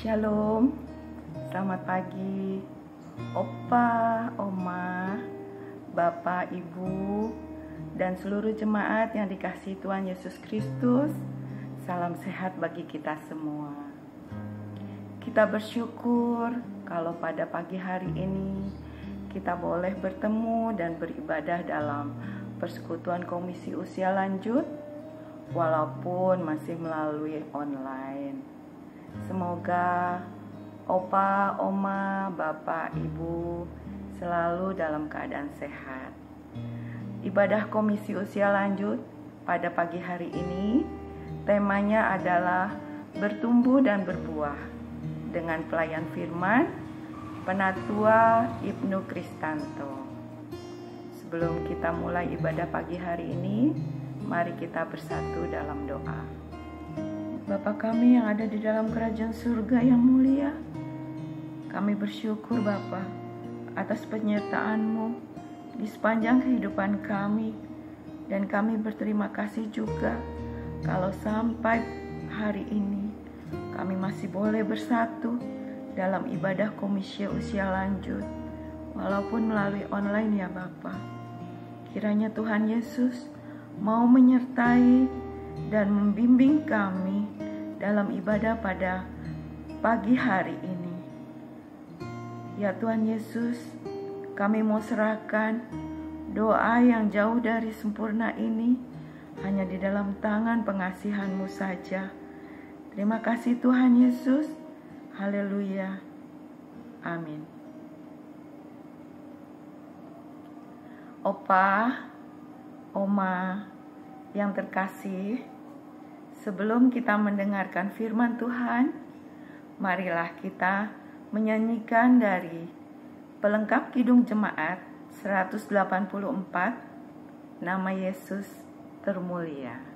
Shalom, selamat pagi Opa, Oma, Bapak, Ibu, dan seluruh jemaat yang dikasihi Tuhan Yesus Kristus. Salam sehat bagi kita semua. Kita bersyukur kalau pada pagi hari ini kita boleh bertemu dan beribadah dalam persekutuan Komisi Usia Lanjut, walaupun masih melalui online. Semoga Opa, Oma, Bapak, Ibu selalu dalam keadaan sehat. Ibadah Komisi Usia Lanjut pada pagi hari ini temanya adalah bertumbuh dan berbuah dengan pelayan firman Penatua Ibnu Kristanto. Sebelum kita mulai ibadah pagi hari ini, mari kita bersatu dalam doa. Bapa kami yang ada di dalam kerajaan surga yang mulia, kami bersyukur Bapa atas penyertaan-Mu di sepanjang kehidupan kami, dan kami berterima kasih juga kalau sampai hari ini kami masih boleh bersatu dalam ibadah Komisi Usia Lanjut, walaupun melalui online ya Bapa. Kiranya Tuhan Yesus mau menyertai dan membimbing kami dalam ibadah pada pagi hari ini. Ya Tuhan Yesus, kami mau serahkan doa yang jauh dari sempurna ini hanya di dalam tangan pengasihan-Mu saja. Terima kasih Tuhan Yesus. Haleluya. Amin. Opa, Oma yang terkasih, sebelum kita mendengarkan firman Tuhan, marilah kita menyanyikan dari pelengkap Kidung Jemaat 184, Nama Yesus Termulia.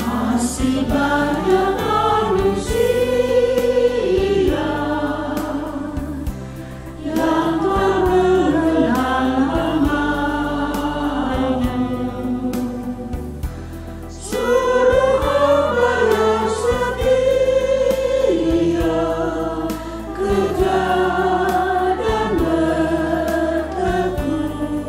Masih banyak manusia yang tak mengenal namanya. Suruh hamba yang setia kerja dan bertekun.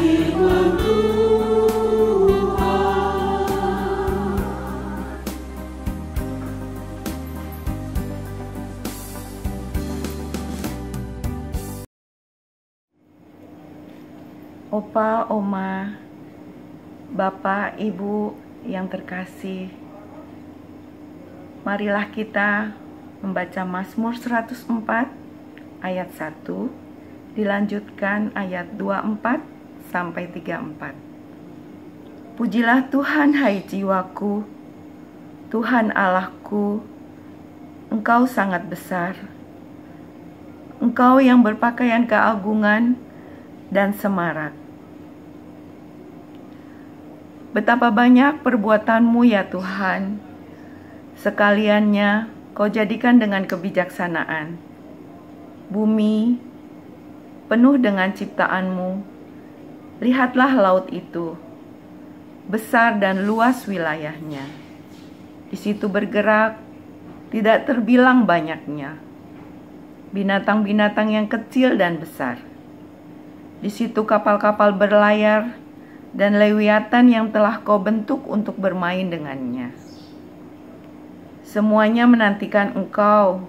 firman Tuhan. Opa, Oma, Bapak, Ibu yang terkasih, marilah kita membaca Mazmur 104 ayat 1, dilanjutkan ayat 24 sampai 34. Pujilah Tuhan, hai jiwaku, Tuhan Allahku, Engkau sangat besar. Engkau yang berpakaian keagungan dan semarak. Betapa banyak perbuatanmu ya Tuhan, sekaliannya Kau jadikan dengan kebijaksanaan. Bumi penuh dengan ciptaanmu, lihatlah laut itu, besar dan luas wilayahnya. Di situ bergerak, tidak terbilang banyaknya, binatang-binatang yang kecil dan besar. Di situ kapal-kapal berlayar, dan lewiatan yang telah Kau bentuk untuk bermain dengannya. Semuanya menantikan Engkau,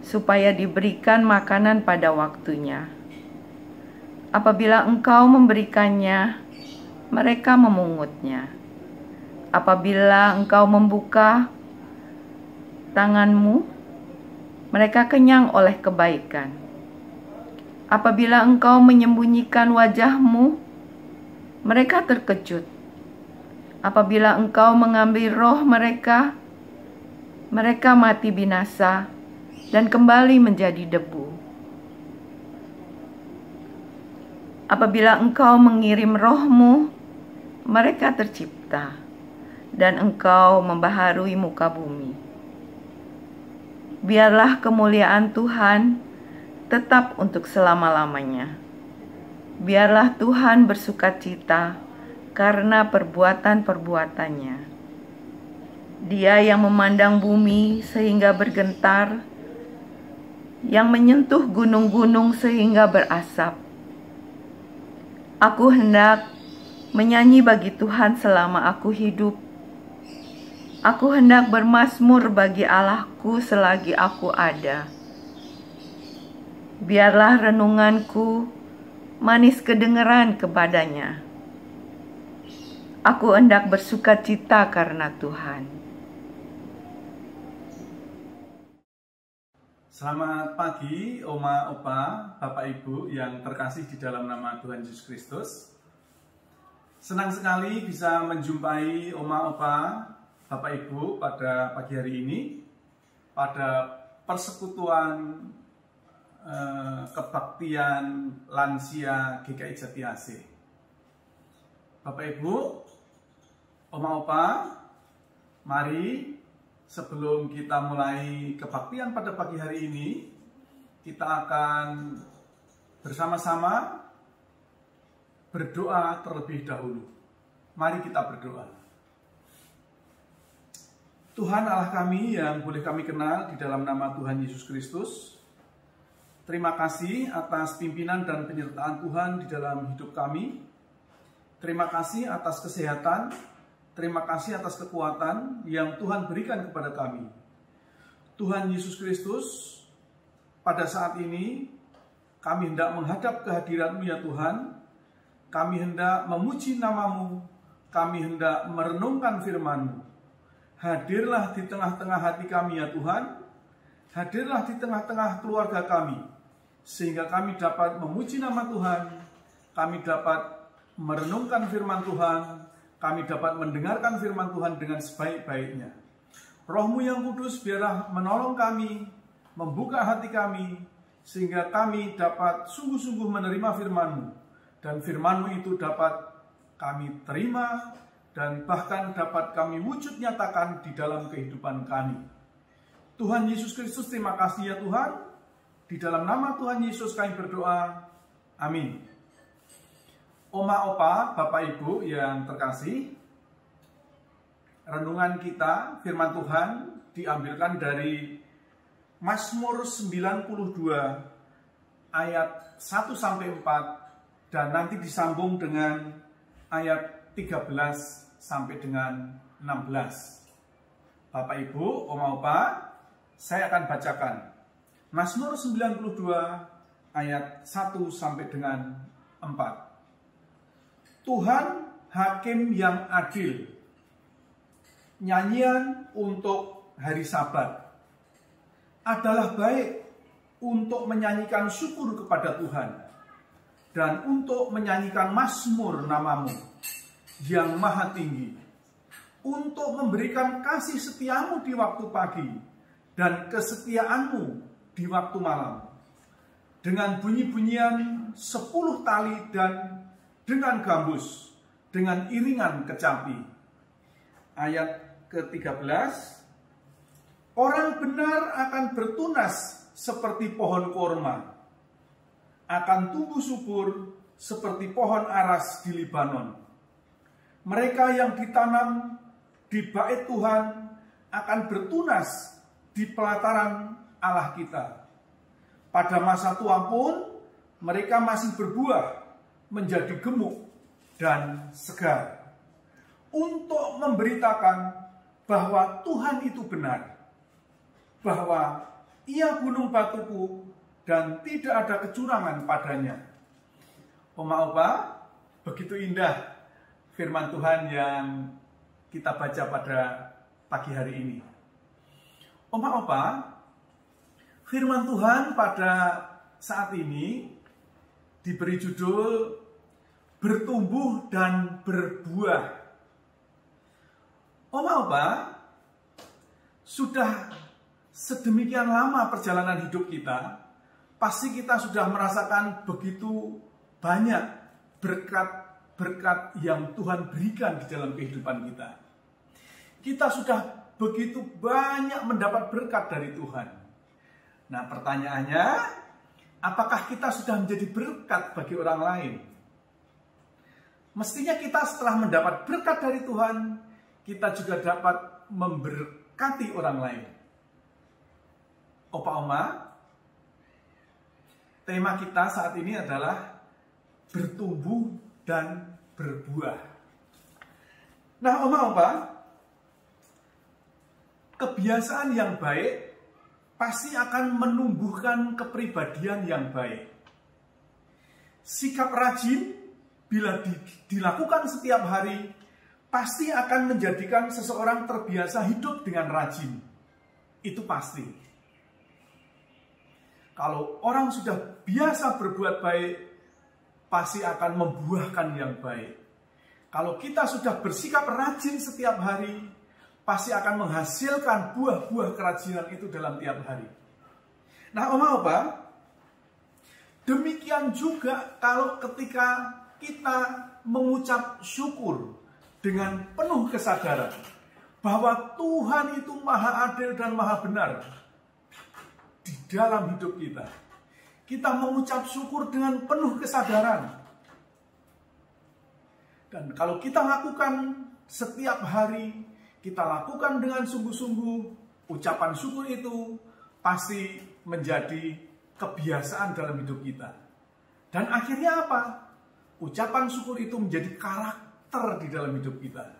supaya diberikan makanan pada waktunya. Apabila Engkau memberikannya, mereka memungutnya. Apabila Engkau membuka tanganmu, mereka kenyang oleh kebaikan. Apabila Engkau menyembunyikan wajah-Mu, mereka terkejut. Apabila Engkau mengambil roh mereka, mereka mati binasa dan kembali menjadi debu. Apabila Engkau mengirim roh-Mu, mereka tercipta, dan Engkau membaharui muka bumi. Biarlah kemuliaan Tuhan tetap untuk selama-lamanya. Biarlah Tuhan bersukacita karena perbuatan-perbuatannya. Dia yang memandang bumi sehingga bergentar, yang menyentuh gunung-gunung sehingga berasap. Aku hendak menyanyi bagi Tuhan selama aku hidup. Aku hendak bermazmur bagi Allahku selagi aku ada. Biarlah renunganku manis kedengeran kepadanya. Aku hendak bersukacita karena Tuhan. Selamat pagi, Oma, Opa, Bapak, Ibu yang terkasih di dalam nama Tuhan Yesus Kristus. Senang sekali bisa menjumpai Oma, Opa, Bapak, Ibu pada pagi hari ini, pada persekutuan kebaktian lansia GKI Jati Asih. Bapak Ibu, Oma Opa, mari sebelum kita mulai kebaktian pada pagi hari ini, kita akan bersama-sama berdoa terlebih dahulu. Mari kita berdoa. Tuhan Allah kami yang boleh kami kenal di dalam nama Tuhan Yesus Kristus, terima kasih atas pimpinan dan penyertaan Tuhan di dalam hidup kami. Terima kasih atas kesehatan, terima kasih atas kekuatan yang Tuhan berikan kepada kami. Tuhan Yesus Kristus, pada saat ini kami hendak menghadap kehadirat-Mu ya Tuhan. Kami hendak memuji nama-Mu, kami hendak merenungkan firman-Mu. Hadirlah di tengah-tengah hati kami ya Tuhan. Hadirlah di tengah-tengah keluarga kami, sehingga kami dapat memuji nama Tuhan, kami dapat merenungkan firman Tuhan, kami dapat mendengarkan firman Tuhan dengan sebaik-baiknya. Roh-Mu yang kudus biarlah menolong kami, membuka hati kami, sehingga kami dapat sungguh-sungguh menerima firman-Mu, dan firman-Mu itu dapat kami terima, dan bahkan dapat kami wujud nyatakan di dalam kehidupan kami. Tuhan Yesus Kristus, terima kasih ya Tuhan. Di dalam nama Tuhan Yesus kami berdoa. Amin. Oma, Opa, Bapak, Ibu yang terkasih, renungan kita, firman Tuhan diambilkan dari Mazmur 92 ayat 1-4 dan nanti disambung dengan ayat 13 sampai dengan 16. Bapak Ibu, Oma Opa, saya akan bacakan Mazmur 92 ayat 1 sampai dengan 4. Tuhan hakim yang adil, nyanyian untuk hari Sabat adalah baik untuk menyanyikan syukur kepada Tuhan dan untuk menyanyikan mazmur namamu yang maha tinggi, untuk memberikan kasih setiamu di waktu pagi dan kesetiaanmu di waktu malam, dengan bunyi-bunyian 10 tali dan dengan gambus, dengan iringan kecapi. Ayat ke-13, orang benar akan bertunas seperti pohon korma, akan tumbuh subur seperti pohon aras di Libanon. Mereka yang ditanam di bait Tuhan akan bertunas di pelataran Allah kita. Pada masa tua pun mereka masih berbuah menjadi gemuk dan segar, untuk memberitakan bahwa Tuhan itu benar, bahwa Ia gunung batuku dan tidak ada kecurangan padanya. Oma Opa, begitu indah firman Tuhan yang kita baca pada pagi hari ini. Oma Opa, firman Tuhan pada saat ini diberi judul bertumbuh dan berbuah. Oma Opa, sudah sedemikian lama perjalanan hidup kita, pasti kita sudah merasakan begitu banyak berkat-berkat yang Tuhan berikan di dalam kehidupan kita. Kita sudah begitu banyak mendapat berkat dari Tuhan. Nah, pertanyaannya, apakah kita sudah menjadi berkat bagi orang lain? Mestinya kita setelah mendapat berkat dari Tuhan, kita juga dapat memberkati orang lain. Opa Oma, tema kita saat ini adalah bertumbuh dan berbuah. Nah, Oma Opa, kebiasaan yang baik pasti akan menumbuhkan kepribadian yang baik. Sikap rajin bila dilakukan setiap hari pasti akan menjadikan seseorang terbiasa hidup dengan rajin. Itu pasti. Kalau orang sudah biasa berbuat baik, pasti akan membuahkan yang baik. Kalau kita sudah bersikap rajin setiap hari, pasti akan menghasilkan buah-buah kerajinan itu dalam tiap hari. Nah, Oma Opa, demikian juga kalau ketika kita mengucap syukur dengan penuh kesadaran bahwa Tuhan itu maha adil dan maha benar di dalam hidup kita. Kita mengucap syukur dengan penuh kesadaran. Dan kalau kita lakukan setiap hari, kita lakukan dengan sungguh-sungguh, ucapan syukur itu pasti menjadi kebiasaan dalam hidup kita. Dan akhirnya apa? Ucapan syukur itu menjadi karakter di dalam hidup kita.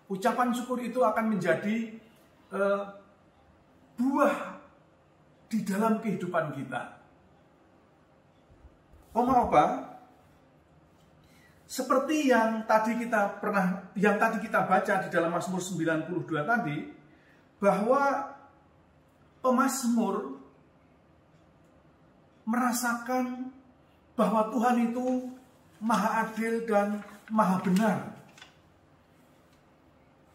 Ucapan syukur itu akan menjadi buah di dalam kehidupan kita. Oma Opa, seperti yang tadi kita baca di dalam Mazmur 92 tadi, bahwa pemazmur merasakan bahwa Tuhan itu maha adil dan maha benar.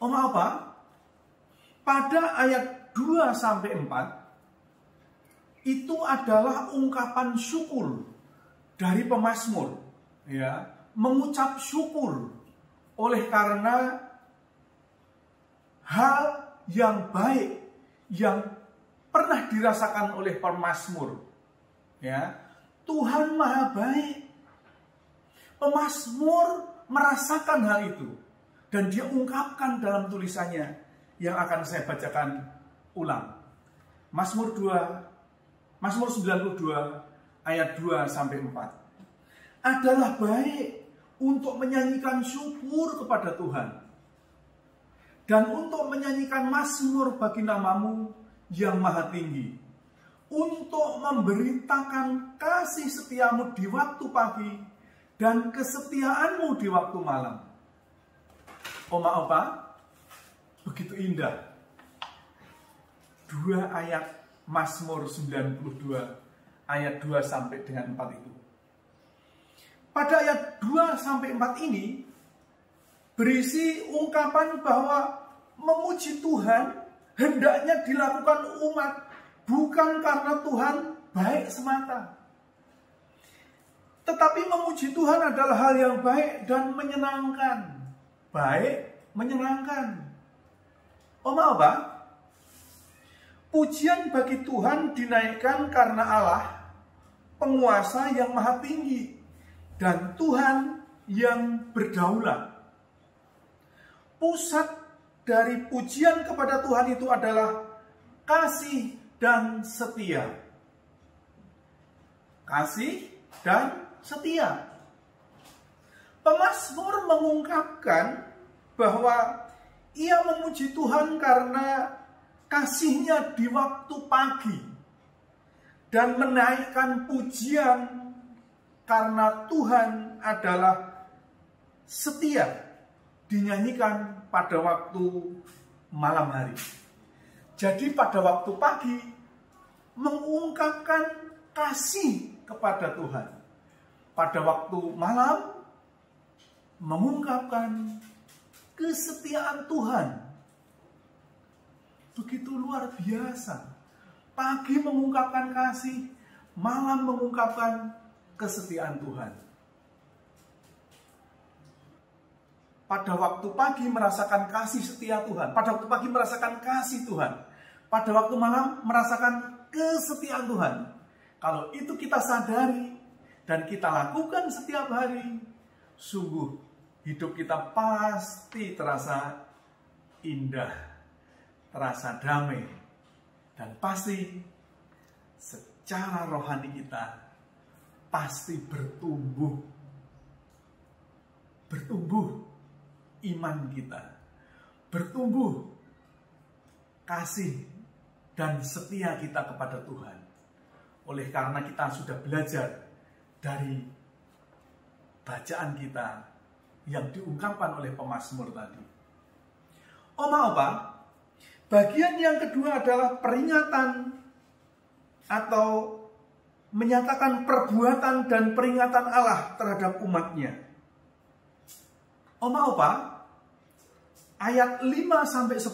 Oma Opa, pada ayat 2 sampai 4 itu adalah ungkapan syukur dari pemazmur, ya, mengucap syukur oleh karena hal yang baik yang pernah dirasakan oleh pemazmur. Ya, Tuhan maha baik. Pemazmur merasakan hal itu dan dia ungkapkan dalam tulisannya yang akan saya bacakan ulang. Mazmur 92 ayat 2 sampai 4. adalah baik untuk menyanyikan syukur kepada Tuhan dan untuk menyanyikan mazmur bagi nama-Mu yang maha tinggi, untuk memberitakan kasih setiamu di waktu pagi dan kesetiaanmu di waktu malam. Oma-opa, begitu indah. 2 ayat Mazmur 92 ayat 2 sampai dengan 4 itu. Pada ayat 2 sampai 4 ini berisi ungkapan bahwa memuji Tuhan hendaknya dilakukan umat bukan karena Tuhan baik semata, tetapi memuji Tuhan adalah hal yang baik dan menyenangkan. Baik, menyenangkan. Oma-opa, pujian bagi Tuhan dinaikkan karena Allah, penguasa yang maha tinggi, dan Tuhan yang berdaulat. Pusat dari pujian kepada Tuhan itu adalah kasih dan setia. Kasih dan setia. Pemazmur mengungkapkan bahwa ia memuji Tuhan karena kasih-Nya di waktu pagi, dan menaikkan pujian karena Tuhan adalah setia, dinyanyikan pada waktu malam hari. Jadi pada waktu pagi mengungkapkan kasih kepada Tuhan. Pada waktu malam mengungkapkan kesetiaan Tuhan. Begitu luar biasa. Pagi mengungkapkan kasih, malam mengungkapkan kesetiaan Tuhan. Pada waktu pagi merasakan kasih setia Tuhan. Pada waktu pagi merasakan kasih Tuhan. Pada waktu malam merasakan kesetiaan Tuhan. Kalau itu kita sadari dan kita lakukan setiap hari, sungguh hidup kita pasti terasa indah, terasa damai, dan pasti secara rohani kita pasti bertumbuh iman kita, bertumbuh kasih dan setia kita kepada Tuhan. Oleh karena kita sudah belajar dari bacaan kita yang diungkapkan oleh pemazmur tadi. Oma-opa, bagian yang kedua adalah peringatan atau menyatakan perbuatan dan peringatan Allah terhadap umatnya. Oma-opa, ayat 5-10,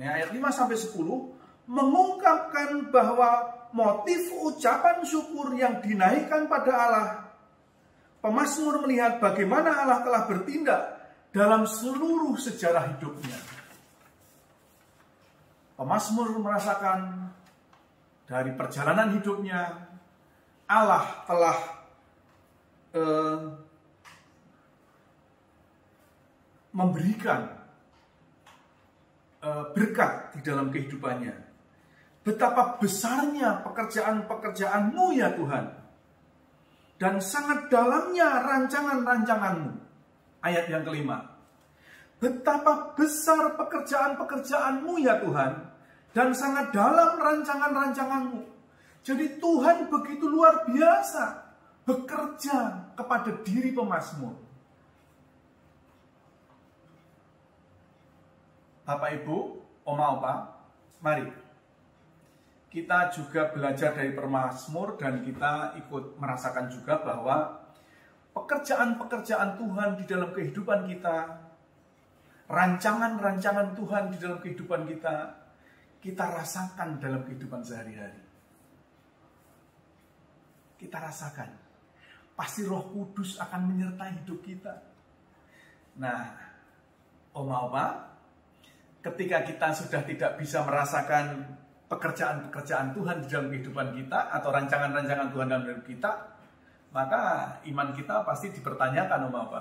ayat 5-10 mengungkapkan bahwa motif ucapan syukur yang dinaikkan pada Allah. Pemazmur melihat bagaimana Allah telah bertindak dalam seluruh sejarah hidupnya. Pemazmur merasakan dari perjalanan hidupnya, Allah telah memberikan berkat di dalam kehidupannya. Betapa besarnya pekerjaan-pekerjaan-Mu ya Tuhan, dan sangat dalamnya rancangan-rancangan-Mu. Ayat yang kelima. Betapa besar pekerjaan-pekerjaan-Mu ya Tuhan, dan sangat dalam rancangan-rancangan-Mu. Jadi Tuhan begitu luar biasa bekerja kepada diri pemazmur. Bapak Ibu, Oma-opa, mari kita juga belajar dari pemazmur dan kita ikut merasakan juga bahwa pekerjaan-pekerjaan Tuhan di dalam kehidupan kita, rancangan-rancangan Tuhan di dalam kehidupan kita rasakan dalam kehidupan sehari-hari. Kita rasakan. Pasti Roh Kudus akan menyertai hidup kita. Nah, Oma-opa, ketika kita sudah tidak bisa merasakan pekerjaan-pekerjaan Tuhan di dalam kehidupan kita atau rancangan-rancangan Tuhan dalam hidup kita, maka iman kita pasti dipertanyakan, Oma-opa.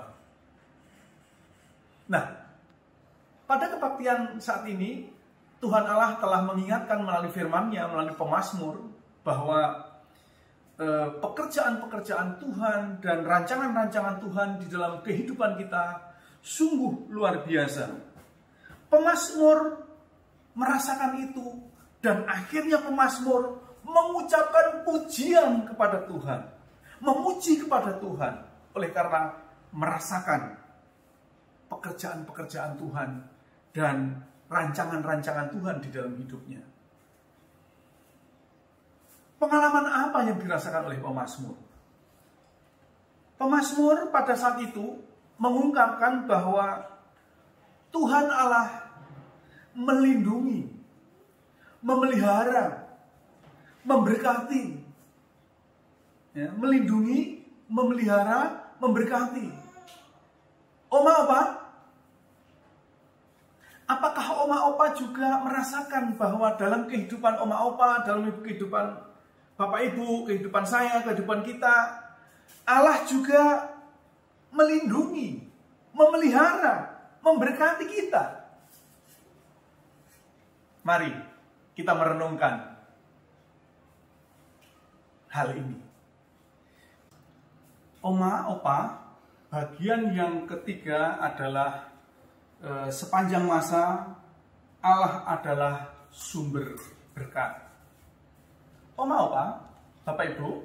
Nah, pada kebaktian saat ini, Tuhan Allah telah mengingatkan melalui firman-Nya, melalui pemazmur, bahwa pekerjaan-pekerjaan Tuhan dan rancangan-rancangan Tuhan di dalam kehidupan kita sungguh luar biasa. Pemazmur merasakan itu dan akhirnya pemazmur mengucapkan pujian kepada Tuhan, memuji kepada Tuhan oleh karena merasakan pekerjaan-pekerjaan Tuhan dan rancangan-rancangan Tuhan di dalam hidupnya. Pengalaman apa yang dirasakan oleh pemazmur? Pemazmur pada saat itu mengungkapkan bahwa Tuhan Allah melindungi, memelihara, memberkati. Ya, melindungi, memelihara, memberkati. Oma Opa, apakah Oma Opa juga merasakan bahwa dalam kehidupan Oma Opa, dalam kehidupan Bapak Ibu, kehidupan saya, kehidupan kita, Allah juga melindungi, memelihara, memberkati kita? Mari kita merenungkan hal ini. Oma Opa, bagian yang ketiga adalah sepanjang masa Allah adalah sumber berkat. Oma Opa, Bapak Ibu,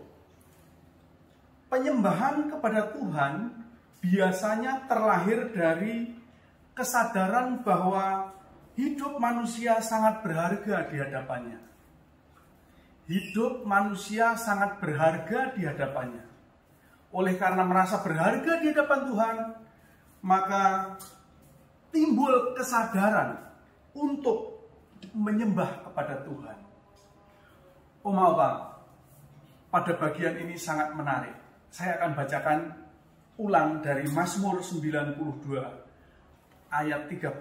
penyembahan kepada Tuhan biasanya terlahir dari kesadaran bahwa hidup manusia sangat berharga di hadapannya. Hidup manusia sangat berharga di hadapannya. Oleh karena merasa berharga di hadapan Tuhan, maka timbul kesadaran untuk menyembah kepada Tuhan. Oma Opa, pada bagian ini sangat menarik. Saya akan bacakan ulang dari Mazmur 92 ayat 13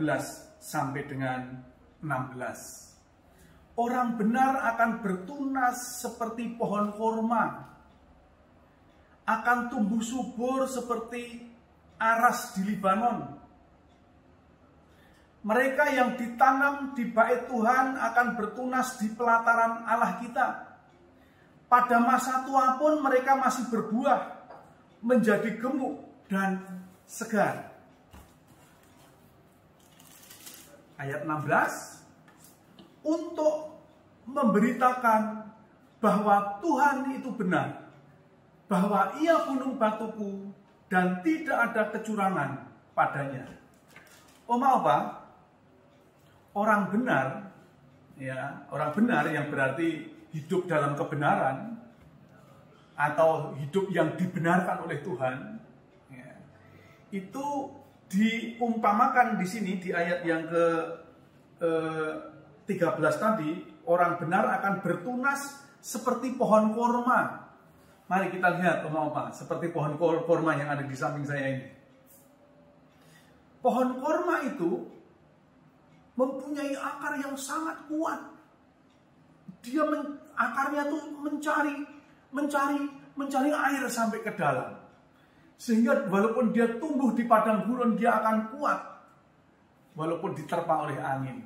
sampai dengan 16. Orang benar akan bertunas seperti pohon korma, akan tumbuh subur seperti aras di Libanon. Mereka yang ditanam di bait Tuhan akan bertunas di pelataran Allah kita. Pada masa tua pun mereka masih berbuah, menjadi gemuk dan segar. Ayat 16, untuk memberitakan bahwa Tuhan itu benar, bahwa Ia gunung batuku dan tidak ada kecurangan padanya. Oma Opa, orang benar, ya, orang benar yang berarti hidup dalam kebenaran atau hidup yang dibenarkan oleh Tuhan, ya, itu diumpamakan di sini di ayat yang ke 13 tadi. Orang benar akan bertunas seperti pohon korma. Mari kita lihat Oma Opa, seperti pohon korma yang ada di samping saya ini. Pohon korma itu mempunyai akar yang sangat kuat. Dia akarnya tuh mencari air sampai ke dalam. Sehingga walaupun dia tumbuh di padang gurun, dia akan kuat. Walaupun diterpa oleh angin.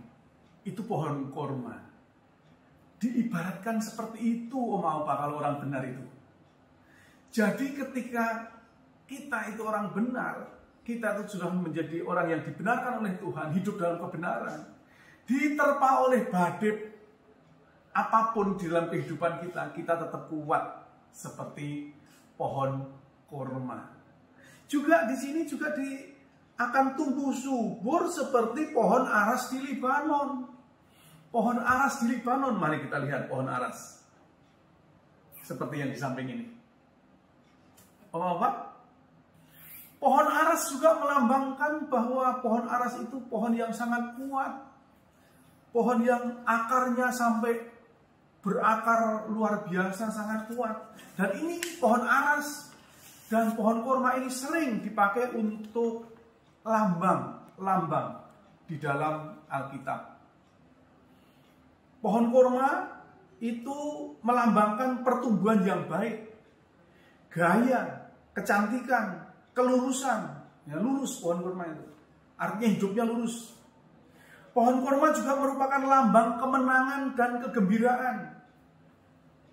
Itu pohon korma. Diibaratkan seperti itu Oma Opa kalau orang benar itu. Jadi ketika kita itu orang benar, kita itu sudah menjadi orang yang dibenarkan oleh Tuhan, hidup dalam kebenaran, diterpa oleh badai apapun di dalam kehidupan kita, kita tetap kuat seperti pohon korma. Juga di sini juga akan tumbuh subur seperti pohon aras di Libanon. Pohon aras di Libanon, mari kita lihat pohon aras. Seperti yang di samping ini. Apa? Pohon aras juga melambangkan bahwa pohon aras itu pohon yang sangat kuat. Pohon yang akarnya sampai berakar luar biasa, sangat kuat. Dan ini pohon aras dan pohon korma ini sering dipakai untuk lambang di dalam Alkitab. Pohon korma itu melambangkan pertumbuhan yang baik, gaya, kecantikan, kelurusan. Ya, lurus pohon korma itu. Artinya hidupnya lurus. Pohon korma juga merupakan lambang kemenangan dan kegembiraan.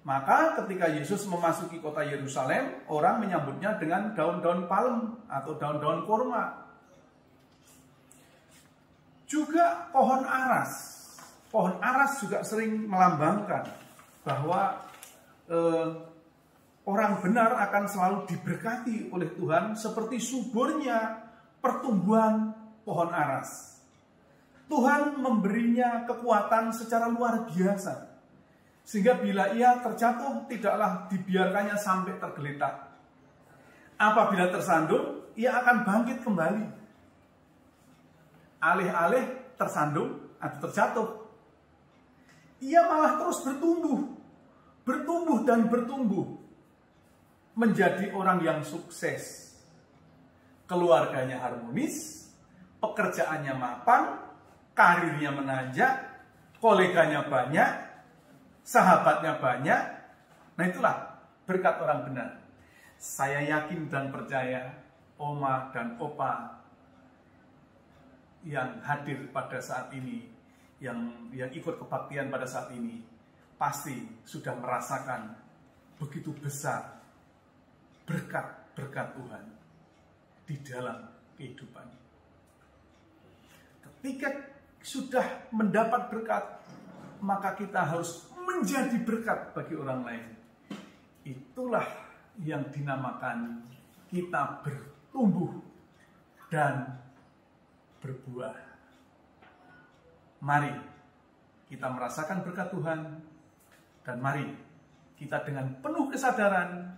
Maka ketika Yesus memasuki kota Yerusalem, orang menyambutnya dengan daun-daun palem atau daun-daun kurma. Juga pohon aras. Pohon aras juga sering melambangkan bahwa orang benar akan selalu diberkati oleh Tuhan seperti suburnya pertumbuhan pohon aras. Tuhan memberinya kekuatan secara luar biasa. Sehingga bila ia terjatuh, tidaklah dibiarkannya sampai tergeletak. Apabila tersandung, ia akan bangkit kembali. Alih-alih tersandung atau terjatuh, ia malah terus bertumbuh dan bertumbuh. Menjadi orang yang sukses. Keluarganya harmonis, pekerjaannya mapan, karirnya menanjak, koleganya banyak, sahabatnya banyak. Nah, itulah berkat orang benar. Saya yakin dan percaya oma dan opa yang hadir pada saat ini, yang ikut kebaktian pada saat ini, pasti sudah merasakan begitu besar berkat-berkat Tuhan di dalam kehidupan. Ketika sudah mendapat berkat, maka kita harus menjadi berkat bagi orang lain. Itulah yang dinamakan kita bertumbuh dan berbuah. Mari kita merasakan berkat Tuhan, dan mari kita dengan penuh kesadaran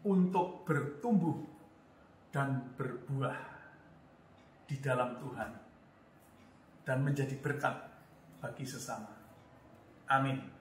untuk bertumbuh dan berbuah di dalam Tuhan dan menjadi berkat bagi sesama. Amin.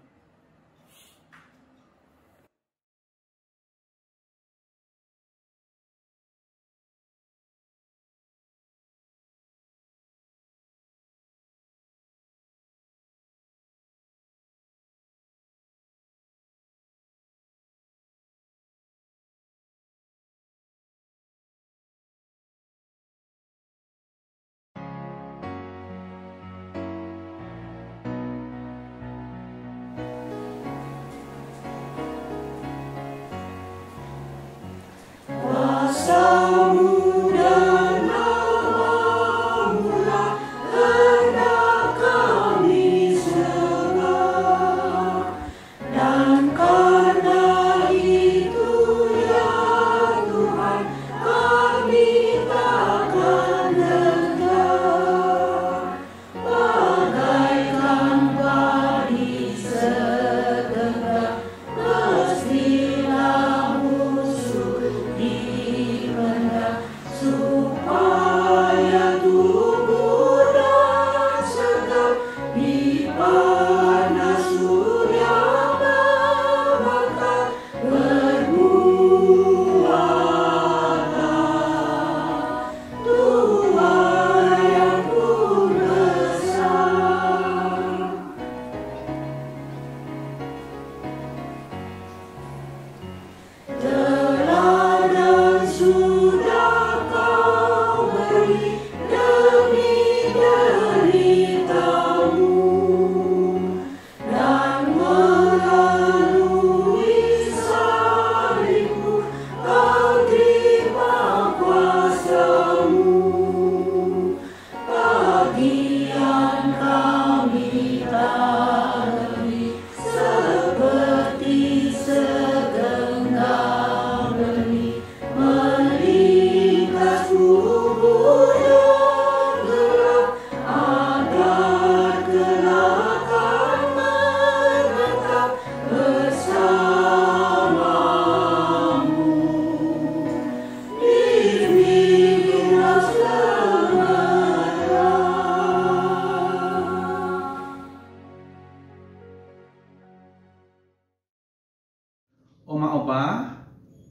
Oma Opa,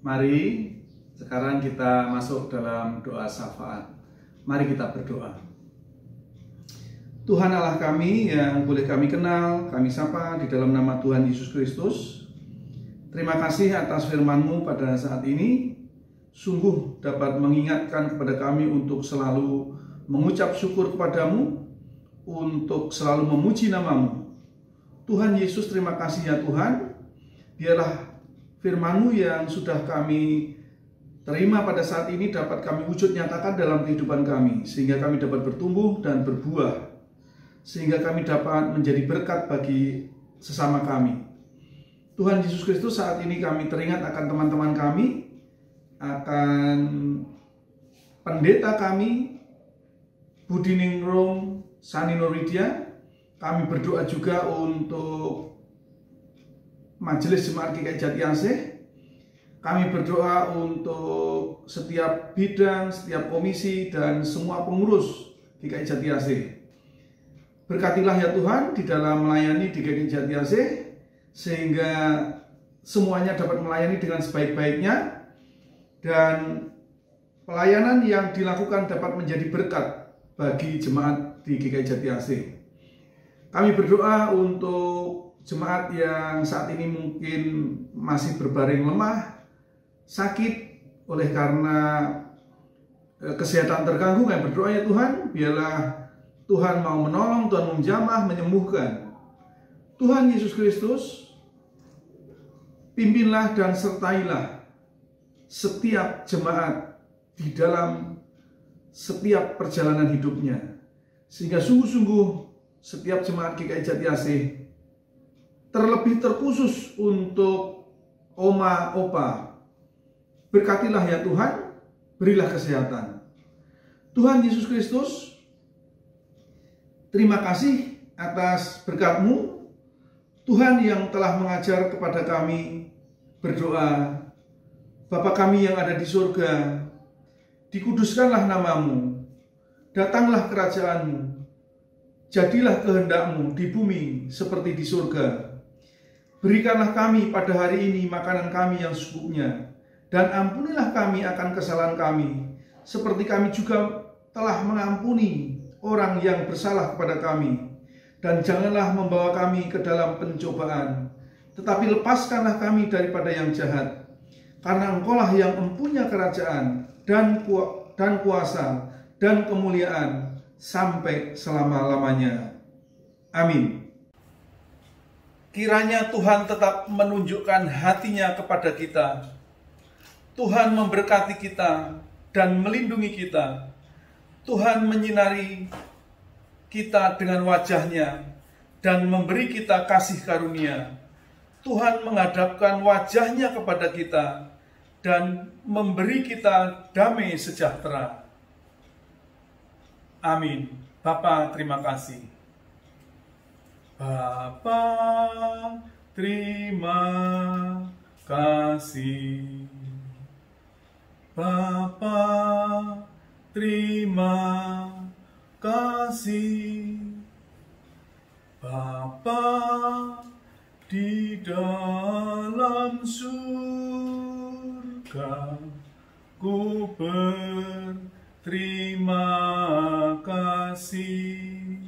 mari sekarang kita masuk dalam doa syafaat. Mari kita berdoa. Tuhan Allah kami yang boleh kami kenal, kami sapa di dalam nama Tuhan Yesus Kristus. Terima kasih atas firman-Mu pada saat ini. Sungguh dapat mengingatkan kepada kami untuk selalu mengucap syukur kepadamu, untuk selalu memuji nama-Mu, Tuhan Yesus, terima kasih ya Tuhan. Biarlah firman-Mu yang sudah kami terima pada saat ini dapat kami wujud nyatakan dalam kehidupan kami, sehingga kami dapat bertumbuh dan berbuah, sehingga kami dapat menjadi berkat bagi sesama kami. Tuhan Yesus Kristus, saat ini kami teringat akan teman-teman kami, akan pendeta kami, Budi Ningrum, Sani Nuridia. Kami berdoa juga untuk Majelis Jemaat GKI Jati Asih. Kami berdoa untuk setiap bidang, setiap komisi, dan semua pengurus GKI Jati Asih. Berkatilah ya Tuhan di dalam melayani di GKI Jati Asih, sehingga semuanya dapat melayani dengan sebaik-baiknya, dan pelayanan yang dilakukan dapat menjadi berkat bagi jemaat di GKI Jati Asih. Kami berdoa untuk jemaat yang saat ini mungkin masih berbaring lemah, sakit oleh karena kesehatan terganggu. Kami berdoa ya Tuhan, biarlah Tuhan mau menolong, Tuhan menjamah, menyembuhkan. Tuhan Yesus Kristus, pimpinlah dan sertailah setiap jemaat di dalam setiap perjalanan hidupnya, sehingga sungguh-sungguh setiap jemaat GKI Jati Asih, terlebih terkhusus untuk oma, opa, berkatilah ya Tuhan, berilah kesehatan. Tuhan Yesus Kristus, terima kasih atas berkat-Mu, Tuhan yang telah mengajar kepada kami berdoa. Bapa kami yang ada di surga, dikuduskanlah nama-Mu, datanglah kerajaan-Mu, jadilah kehendak-Mu di bumi seperti di surga. Berikanlah kami pada hari ini makanan kami yang secukupnya, dan ampunilah kami akan kesalahan kami, seperti kami juga telah mengampuni orang yang bersalah kepada kami. Dan janganlah membawa kami ke dalam pencobaan, tetapi lepaskanlah kami daripada yang jahat. Karena Engkaulah yang mempunyai kerajaan dan kuasa dan kemuliaan sampai selama-lamanya. Amin. Kiranya Tuhan tetap menunjukkan hatinya kepada kita. Tuhan memberkati kita dan melindungi kita. Tuhan menyinari kita dengan wajah-Nya dan memberi kita kasih karunia. Tuhan menghadapkan wajah-Nya kepada kita dan memberi kita damai sejahtera. Amin. Bapa, terima kasih. Bapa, terima kasih. Bapa, terima kasih. Bapa di dalam surga, ku berterima kasih.